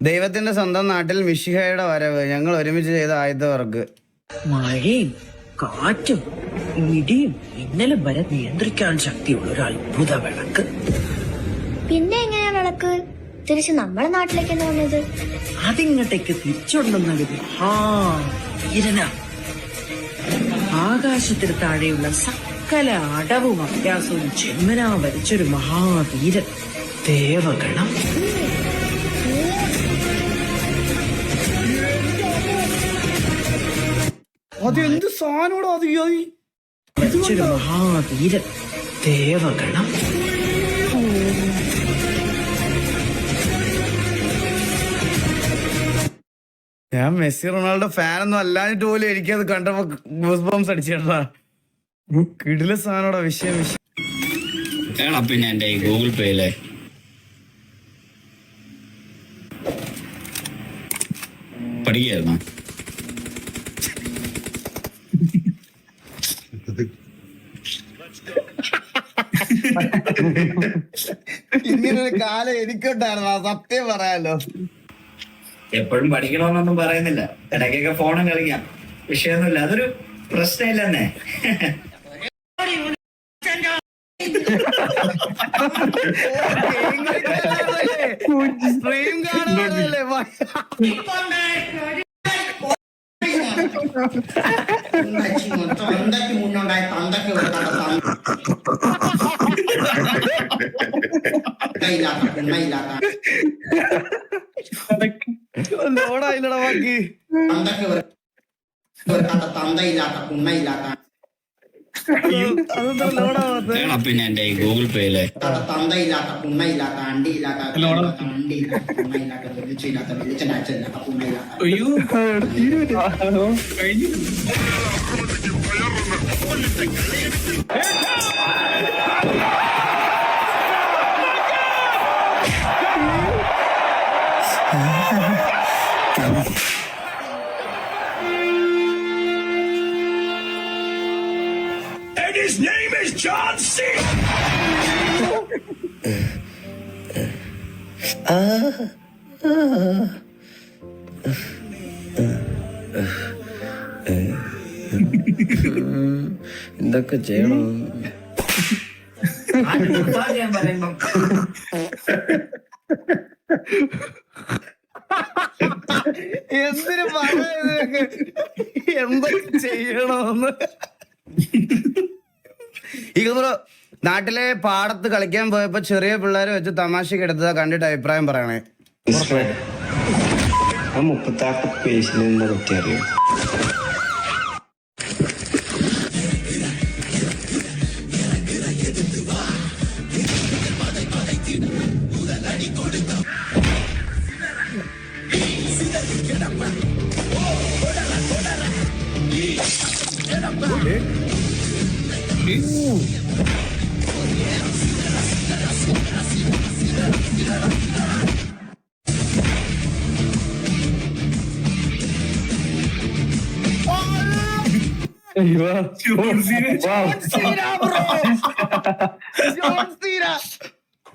ദൈവത്തിന്റെ സ്വന്തം നാട്ടിൽ മിശിഹയുടെ വരവ് ഞങ്ങൾ ഒരുമിച്ച് ചെയ്ത ആദ്യത്തെ വർക്ക്. മഴയും കാറ്റും ഇടിയും ഇന്നലെ വരെ നിയന്ത്രിക്കാൻ ശക്തിയുള്ള ഒരു അത്ഭുത വിളക്ക്. പിന്നെ എങ്ങനെയാ വിളക്ക് തിരിച്ച് നമ്മുടെ നാട്ടിലേക്ക് വന്നത്? അതിങ്ങോട്ടേക്ക് തിരിച്ചുണ്ടെന്നത് ഈരന ആകാശത്തിന് താഴെയുള്ള സകല അടവും അഭ്യാസവും ചെമ്മനാ വരച്ചൊരു മഹാവീരൻ ദേവഗണം. അതെന്ത് സാധനോടോ അത്? വരച്ചൊരു മഹാവീരൻ ദേവഗണം. ഞാൻ മെസ്സി റൊണാൾഡോ ഫാനൊന്നും അല്ലാഞ്ഞിട്ട് പോലും എനിക്കത് കണ്ടപ്പോ ഗൂസ് ബംസ് അടിച്ചേട്ടാ. കിടില സാധനോടാ വിഷയം. പിന്നെ എന്റെ ഗൂഗിൾ പേയിലെ പഠിക്കായിരുന്നു. ഇങ്ങനൊരു കാലം എനിക്കുണ്ടായിരുന്നു, സത്യം പറയാലോ. എപ്പോഴും പഠിക്കണമെന്നൊന്നും പറയുന്നില്ല, ഇടയ്ക്കൊക്കെ ഫോണും കളിക്കാം, വിഷയമൊന്നുമില്ല, അതൊരു പ്രശ്നമില്ലെന്നേ. സ്ട്രീം കാണാനല്ലേ ലോഡായില്ലടാ ബാക്കി. പിന്നെ എന്റെ Google പേയിലെ And his name is John C. എന്തൊക്കെ ചെയ്യണം? എന്തിനു പറയുന്നതൊക്കെ എന്തൊക്കെ ചെയ്യണമെന്ന്. ഈ നാട്ടിലെ പാടത്ത് കളിക്കാൻ പോയപ്പോ ചെറിയ പിള്ളേരെ വെച്ച് തമാശക്ക് എടുത്തതാ കണ്ടിട്ട് അഭിപ്രായം പറയണേ. 38 പേജിനെ പറ്റി അറിയാം.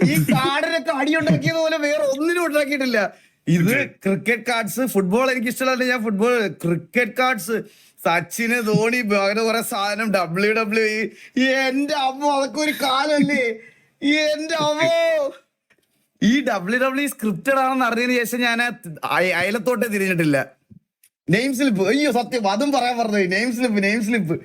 ഈ കാർഡിനൊക്കെ അടിയുണ്ടാക്കിയത് പോലെ വേറെ ഒന്നിനും ഉണ്ടാക്കിയിട്ടില്ല. ഇത് ക്രിക്കറ്റ് കാർഡ്സ്. ഫുട്ബോൾ എനിക്ക് ഇഷ്ടമല്ല, ഞാൻ ഫുട്ബോൾ ക്രിക്കറ്റ് കാർഡ്സ്, സച്ചിന്, ധോണി, അങ്ങനെ കുറെ സാധനം, WWE. എന്റെ അമ്മ, അതൊക്കെ ഒരു കാലല്ലേ എന്റെ അമ്മോ. ഈ WWE സ്ക്രിപ്റ്റഡ് ആണെന്ന് അറിഞ്ഞതിന് ശേഷം ഞാൻ അയലത്തോട്ടേ തിരിഞ്ഞിട്ടില്ല. നെയിം സ്ലിപ്പ്, അയ്യോ സത്യം അതും പറയാൻ പറഞ്ഞത്. നെയിം സ്ലിപ്പ്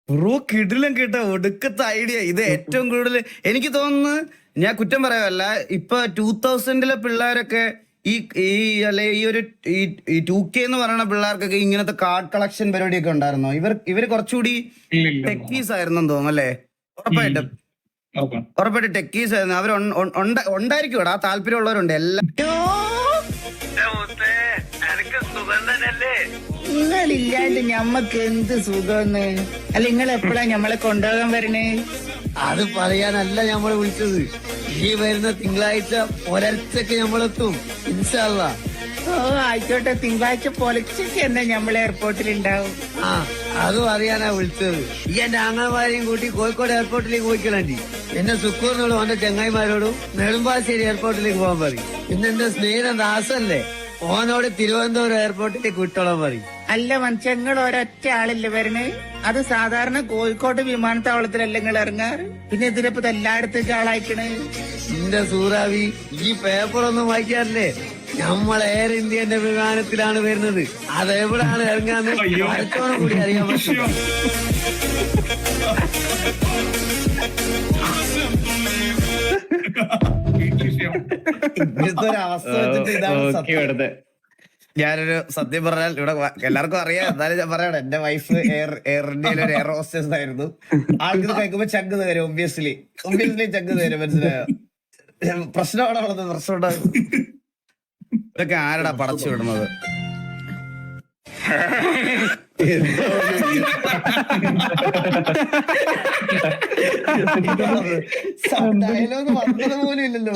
ബ്രോ കിടിലം കേട്ടോ, ഒടുക്കത്തെ ഐഡിയ. ഇത് ഏറ്റവും കൂടുതൽ എനിക്ക് തോന്നുന്നു, ഞാൻ കുറ്റം പറയാമല്ല, ഇപ്പൊ 2000-ലെ പിള്ളേരൊക്കെ ഈ ഒരു 2K എന്ന് പറയുന്ന പിള്ളേർക്കൊക്കെ ഇങ്ങനത്തെ കാർഡ് കളക്ഷൻ പരിപാടിയൊക്കെ ഉണ്ടായിരുന്നോ? ഇവര് കുറച്ചുകൂടി ടെക്കീസ് ആയിരുന്നെന്ന് തോന്നുന്നു അല്ലേ? ഉറപ്പായിട്ട് ടെക്കീസ് ആയിരുന്നു. അവർ ഉണ്ടായിരിക്കും, ആ താല്പര്യമുള്ളവരുണ്ട്. എല്ലാം നിങ്ങളില്ലാണ്ട് ഞമ്മക്ക് എന്ത് സുഖമെന്ന്. അല്ല നിങ്ങൾ എപ്പോഴാ ഞമ്മളെ കൊണ്ടുപോകാൻ വരണേ? അത് പറയാനല്ല ഞമ്മള് വിളിച്ചത്. ഈ വരുന്ന തിങ്കളാഴ്ച പുലർച്ചക്ക് നമ്മളെത്തും ഇൻഷാല്ലാ. ഓ ആയിക്കോട്ടെ, തിങ്കളാഴ്ച പൊലച്ചയ്ക്ക് തന്നെ നമ്മൾ എയർപോർട്ടിൽ ഉണ്ടാവും. ആ അതും അറിയാനാ വിളിച്ചത്. ഈ എന്റെ ആങ്ങളമാരെയും കൂട്ടി കോഴിക്കോട് എയർപോർട്ടിലേക്ക് പോയിക്കളാണ്ടി. എന്നെ സുക്കൂറിനോടും അവന്റെ ചെങ്ങായിമാരോടും നെടുമ്പാശ്ശേരി എയർപോർട്ടിലേക്ക് പോകാൻ പറയും. പിന്നെ എന്റെ സ്നേഹിതൻ ദാസല്ലേ, ഓനോട് തിരുവനന്തപുരം എയർപോർട്ടിലേക്ക് വിട്ടോളാൻ പറയും. അല്ല മനുഷ്യങ്ങൾ ഒരൊറ്റ ആളില്ല വരണേ. അത് സാധാരണ കോഴിക്കോട് വിമാനത്താവളത്തിലല്ല നിങ്ങൾ ഇറങ്ങാറ്. പിന്നെ ഇതിനിപ്പോ എല്ലായിടത്തേക്ക് ആളായിക്കണേ. എന്റെ സൂറാവി, ഈ പേപ്പറൊന്നും വായിക്കാറില്ലേ? നമ്മൾ എയർ ഇന്ത്യന്റെ വിമാനത്തിലാണ് വരുന്നത്. അതെവിടാണ് ഇറങ്ങാന്ന് അടുത്തോളം കൂടി അറിയാൻ പറ്റും. ഇങ്ങനത്തെ ഒരു അവസ്ഥ വെച്ചിട്ട് ഇതാണ് സത്യം. ഞാനൊരു സത്യം പറഞ്ഞാൽ ഇവിടെ എല്ലാവർക്കും അറിയാം, എന്നാലും ഞാൻ പറയണം, എന്റെ വൈഫ് എയർ ഇന്ത്യയിലെ ഒരു എയർ ഹോസ്റ്റസ് ആയിരുന്നു. ആൾക്ക് കഴിക്കുമ്പോ ചങ്ക് തരും, ഒബ്വിയസ്ലി ചങ്ക് തരും, മനസ്സിലായോ? പ്രശ്നമാണ് ഉള്ളത്, പ്രശ്നമുണ്ടാകും. ഇതൊക്കെ ആരടാ പടച്ചു വിടുന്നത്? ഡയലോഗ് വന്നത് പോലും ഇല്ലല്ലോ.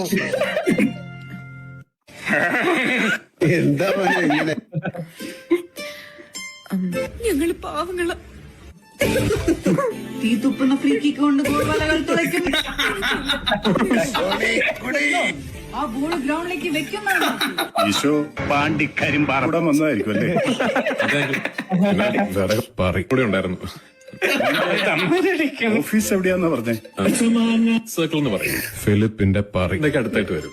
എന്താ ഇങ്ങനെ? ഞങ്ങള് പാവങ്ങള തീ തുപ്പുന്ന ഫ്രീക്കിക്കൊണ്ട് ഗോൾ വലകൾ തുളയ്ക്കും. ആ ബോൾ ഗ്രൗണ്ടിലേക്ക് വെക്കുന്നതാണ്. ഈശോ പാണ്ടിക്കരിമ്പാറ വന്നതായിരിക്കും അല്ലേ? കൂടെ ഉണ്ടായിരുന്നു. ഓഫീസ് എവിടെയാന്നാ പറഞ്ഞേ? സർക്കിൾ എന്ന് പറയും. ഫിലിപ്പിന്റെ പറി ഇതൊക്കെ അടുത്തായിട്ട് വരും.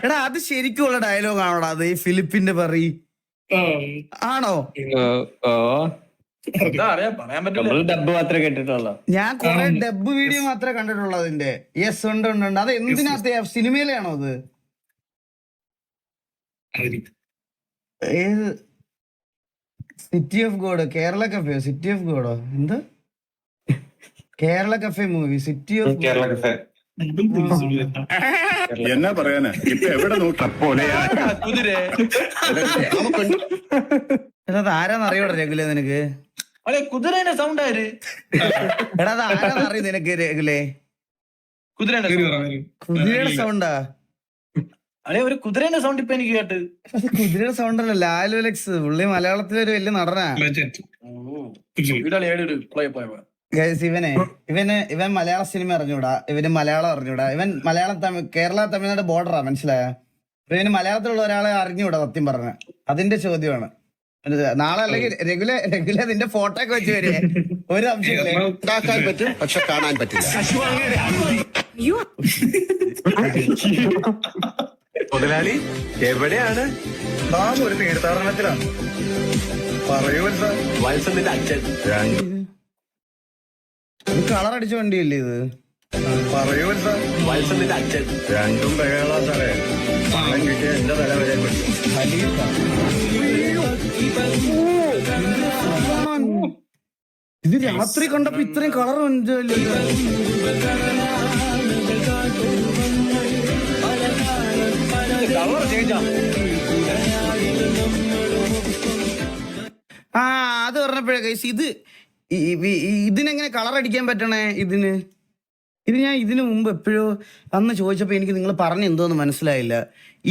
എടാ അത് ശരിക്കുള്ള ഡയലോഗ് ആണോടാ അത്? ഈ ഫിലിപ്പിന്റെ പറി ആണോ? ഡബ്ബ് മാത്രമേ കേട്ടിട്ടുള്ളൂ. ഞാൻ കുറെ ഡബ് വീഡിയോ മാത്രമേ കണ്ടിട്ടുള്ളൂ അതിന്റെ. യെസ് ഉണ്ട് ഉണ്ട് ഉണ്ട്. അത് എന്തിനകത്ത് സിനിമയിലാണോ അത്? ഏത് city of God, Kerala cafe, city of ഗോഡോ എന്ത്? Kerala cafe movie, city of Kerala cafe. എന്നാ പറയാനാ, ഇപ്പൊ എവിടെ നോക്കിപ്പോലെ അത് ആരാന്ന് അറിയോടാ രഘുലേ നിനക്ക്? കുതിരേന്റെ സൗണ്ട് ആര്? എടാ അത് ആരാന്ന് അറിയും നിനക്ക് രഘുലേ? കുതിരയുടെ സൗണ്ടാ? അല്ലെ ഒരു കുതിരേന്റെ സൗണ്ട് ഇപ്പൊ എനിക്ക് കേട്ട്. കുതിരയുടെ സൗണ്ട് അല്ല, ലാലു അലക്സ്. പുള്ളി മലയാളത്തിലെ ഒരു വലിയ നടനാ. ഇവൻ മലയാള സിനിമ അറിഞ്ഞൂടാ, ഇവന് മലയാളം അറിഞ്ഞൂടാ. ഇവൻ മലയാളം കേരള തമിഴ്നാട് ബോർഡറാ, മനസ്സിലായ? ഇവന് മലയാളത്തിലുള്ള ഒരാളെ അറിഞ്ഞൂടാ സത്യം പറഞ്ഞ. അതിന്റെ ചോദ്യമാണ്. നാളെ അല്ലെങ്കിൽ രഘുല നിന്റെ ഫോട്ടോ ഒക്കെ വെച്ച് വരെ ഒരു അംശം ഉണ്ടാക്കാൻ പറ്റും, പക്ഷെ കാണാൻ പറ്റില്ല. മുതലാളി എവിടെയാണ്? ഒരു തീർത്ഥാടനത്തിലാണ്. പറയൂ വത്സന്റെ അച്ഛൻ. കളർ അടിച്ച വണ്ടിയല്ലേ ഇത്? പറയൂ വത്സന്റെ അച്ഛൻ. രണ്ടും ബഹളാ സാറേ. പണം കിട്ടിയ എന്റെ തല വരെ ഇത് രാത്രി കണ്ടപ്പോ ഇത്രയും കളർ ആ അത് പറഞ്ഞപ്പോഴേ ഇത് ഇതിനെങ്ങനെ കളർ അടിക്കാൻ പറ്റണേ? ഇത് ഞാൻ ഇതിനു മുമ്പ് എപ്പോഴോ അന്ന് ചോദിച്ചപ്പോ എനിക്ക് നിങ്ങൾ പറഞ്ഞ എന്തോന്ന് മനസ്സിലായില്ല.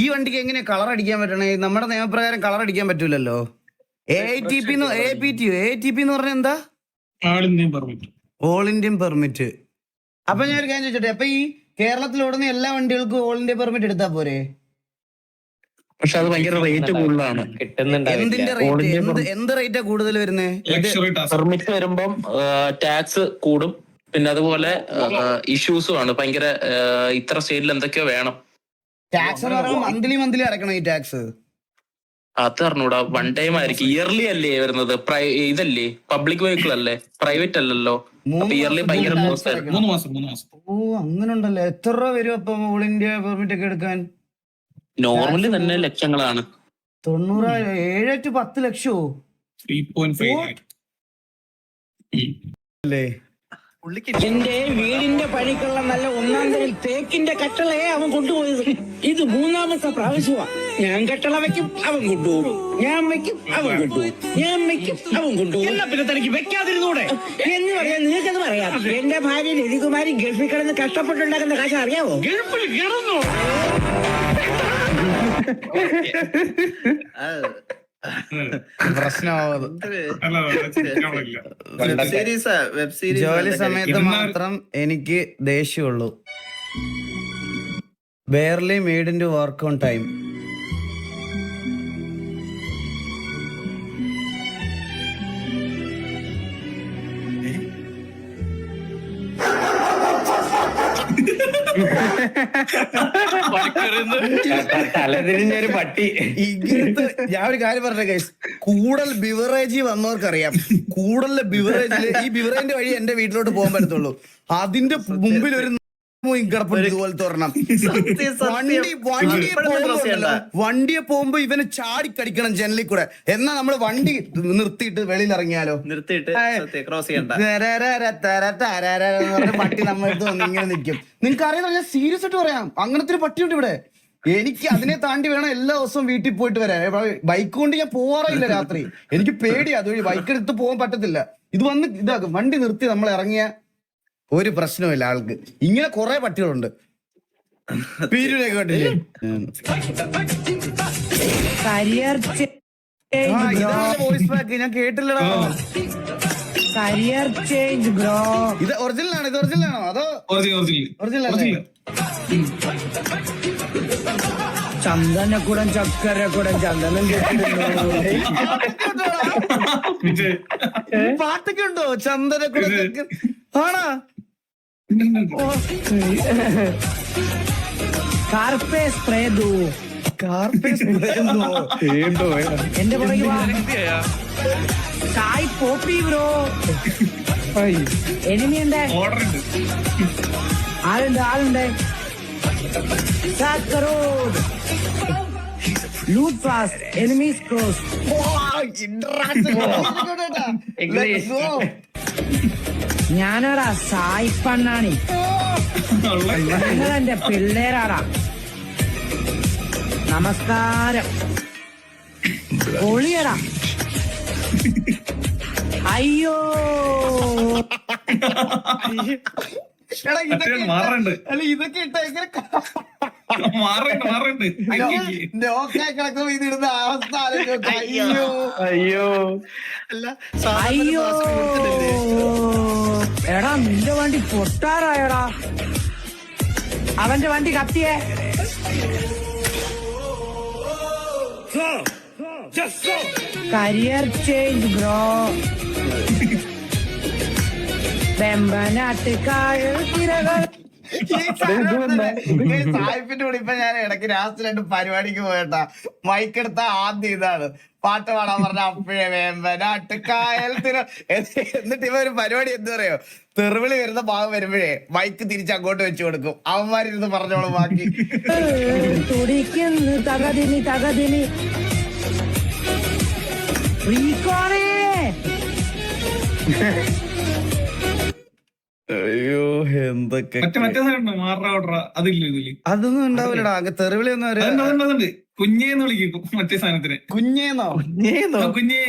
ഈ വണ്ടിക്ക് എങ്ങനെ കളർ അടിക്കാൻ പറ്റണേ? നമ്മുടെ നിയമപ്രകാരം കളർ അടിക്കാൻ പറ്റൂലല്ലോ. ATP എന്ന് പറഞ്ഞാൽ എന്താ? All Indian permit. അപ്പൊ ഞാൻ ഒരു കാര്യം ചോദിച്ചോട്ടെ, അപ്പൊ ഈ കേരളത്തിൽ ഓടുന്ന എല്ലാ വണ്ടികൾക്കും ഓൾ ഇന്ത്യ പെർമിറ്റ് എടുത്താ പോരെ? പക്ഷെ അത് ഭയങ്കര റേറ്റ് കൂടുതലാണ്. എന്തിന്റെ റേറ്റ്? എന്ത് റേറ്റാ കൂടുതൽ വരുന്നത്? പെർമിറ്റ് വരുമ്പം ടാക്സ് കൂടും. പിന്നെ അതുപോലെ ഇഷ്യൂസും ആണ് ഭയങ്കര. ഇത്ര സ്റ്റേറ്റിൽ എന്തൊക്കെയോ വേണം. ടാക്സ് എന്ന് പറയുമ്പോൾ മന്ത്ലി അടക്കണം ഈ ടാക്സ്. അത് അറിഞ്ഞൂടാ. വൺ ടൈം ആയിരിക്കും. ഇയർലി അല്ലേ വരുന്നത്? ഇതല്ലേ പബ്ലിക് വെഹിക്കിൾ അല്ലേ, പ്രൈവറ്റ് അല്ലല്ലോ. അപ്പൊ ഇയർലി ഭയങ്കര 3 മാസം. ഓ അങ്ങനെ ഉണ്ടല്ലേ. എത്ര രൂപ വരും അപ്പൊ ഓൾ ഇന്ത്യ പെർമിറ്റ് ഒക്കെ എടുക്കാൻ? നോർമലി തന്നെ ലക്ഷങ്ങളാണ്. 90,000. 7 to 10 ലക്ഷോ? 3.5 അല്ലേ? എന്റെ വീടിന്റെ പണിക്കുള്ള നല്ല ഒന്നാം തരം തേക്കിന്റെ കട്ടളയെ അവൻ കൊണ്ടുപോയത്. ഇത് 3ാമത്തെ പ്രാവശ്യമാ. ഞാൻ കട്ടള വെക്കും, അവൻ കൊണ്ടുപോകും. ഞാൻ വെക്കും, അവൻ കൊണ്ടുപോകും. ഞാൻ വെക്കും, അവൻ കൊണ്ടുപോകും. എന്നാ പിന്നെ തനിക്ക് വെക്കാതിരുന്നൂടെ എന്ന് പറയാൻ നിങ്ങൾക്കത് പറയാം. എന്റെ ഭാര്യ രതികുമാരി ഗൾഫിൽ കിടന്ന് കഷ്ടപ്പെട്ടുണ്ടാക്കുന്ന കാശ് അറിയാവോ? ഗൾഫിൽ കിടന്നു. പ്രശ്നമാവത് ജോലി സമയത്ത് മാത്രം എനിക്ക് ദേഷ്യമുള്ളൂ. Barely made in to work on time. തലതിരിഞ്ഞൊരു പട്ടി. ഇങ്ങനത്തെ ഞാൻ ഒരു കാര്യം പറഞ്ഞ കേസ്, കൂടുതൽ ബിവറേജ് വന്നവർക്കറിയാം. കൂടുതൽ ബിവറേജില് ഈ ബിവറേജിന്റെ വഴി എന്റെ വീട്ടിലോട്ട് പോകാൻ പറ്റത്തുള്ളൂ. അതിന്റെ മുമ്പിൽ ഒരു കിടപ്പുണ്ട് ഇതുപോലത്തെ ഒരെണ്ണം. വണ്ടിയെ പോകുമ്പോ ഇവന് ചാടിക്കടിക്കണം ജനലിൽ കൂടെ. എന്നാ നമ്മള് വണ്ടി നിർത്തിയിട്ട് വെളിയിൽ ഇറങ്ങിയാലോ? പട്ടി നമ്മളടുത്ത് വന്ന് ഇങ്ങനെ നിൽക്കും. നിങ്ങൾക്ക് അറിയാം, ഞാൻ സീരിയസ് ആയിട്ട് പറയാം, അങ്ങനത്തെ ഒരു പട്ടിയുണ്ട് ഇവിടെ. എനിക്ക് അതിനെ താണ്ടി വേണം എല്ലാ ദിവസവും വീട്ടിൽ പോയിട്ട് വരാൻ. ബൈക്ക് കൊണ്ട് ഞാൻ പോവാറില്ല രാത്രി. എനിക്ക് പേടിയാ, അതുവഴി ബൈക്ക് എടുത്ത് പോകാൻ പറ്റത്തില്ല. ഇത് വന്ന് ഇതാക്കും, വണ്ടി നിർത്തി നമ്മൾ ഇറങ്ങിയ ഒരു പ്രശ്നമില്ല ആൾക്ക്. ഇങ്ങനെ കുറെ പട്ടികളുണ്ട്. പീരുനെ കേട്ടില്ലേ? വോയിസ് പാക്ക് ഞാൻ കേട്ടില്ലടാ. Career change bro. ഇത് ഒറിജിനലാണോ? ഇത് ഒറിജിനലാണോ അതോ ഒറിജിനൽ? ചന്ദനക്കുടം ചക്കരക്കുടം ചന്ദനം പാട്ടൊക്കെ ഉണ്ടോ? ചന്ദനക്കുടം ആണോ? കാർപ്പേ സ്പ്രേ ദോ. എന്റെ പുറകെ വാ. സായ് പോപ്പി ബ്രോ. എനിമിയുണ്ട്, ആളുണ്ട്. Loot fast, enemies close. ഞാനടാ സായി പണ്ണാണി. നിങ്ങളെന്റെ പിള്ളേരാടാ. നമസ്കാരം. പൊളിയടാ. അയ്യോ ഇതൊക്കെ ഇട്ട എങ്ങനെ കിടക്കുമ്പോ ഇതിടുന്ന അവസ്ഥ ആലോചിച്ച് അയ്യോ അയ്യോ. എടാ നിന്റെ വണ്ടി പൊട്ടാറായടാ. അവന്റെ വണ്ടി കത്തിയേ. Career change bro. വെമ്പനാട്ടുകായൽ തിരകൾ. സായിപ്പിന്റെ കൂടെ ഇപ്പൊ ഞാൻ ഇടയ്ക്ക് രാത്രി 2 പരിപാടിക്ക് പോയിട്ടാ. മൈക്കെടുത്ത ആദ്യം ഇതാണ് പാട്ട് പാടാൻ പറഞ്ഞ അപ്പഴേ വേമ്പനാട്ടുകായൽ തിര. എന്നിട്ട് ഇവ ഒരു പരിപാടി എന്താ പറയോ, തെറുവിളി വരുന്ന ഭാഗം വരുമ്പോഴേ മൈക്ക് തിരിച്ച് അങ്ങോട്ട് വെച്ചു കൊടുക്കും. അവന്മാരിരുന്ന് പറഞ്ഞോളൂ ബാക്കി. തുടിക്കുന്നു തകതിനി തകതിനി. അയ്യോ എന്തൊക്കെ അതൊന്നും ഉണ്ടാവില്ലടാ. തെറിവിളി ഒന്നും കുഞ്ഞേന്ന് വിളിക്കും മറ്റേ സാധനത്തിന്. കുഞ്ഞേന്നോ? കുഞ്ഞേ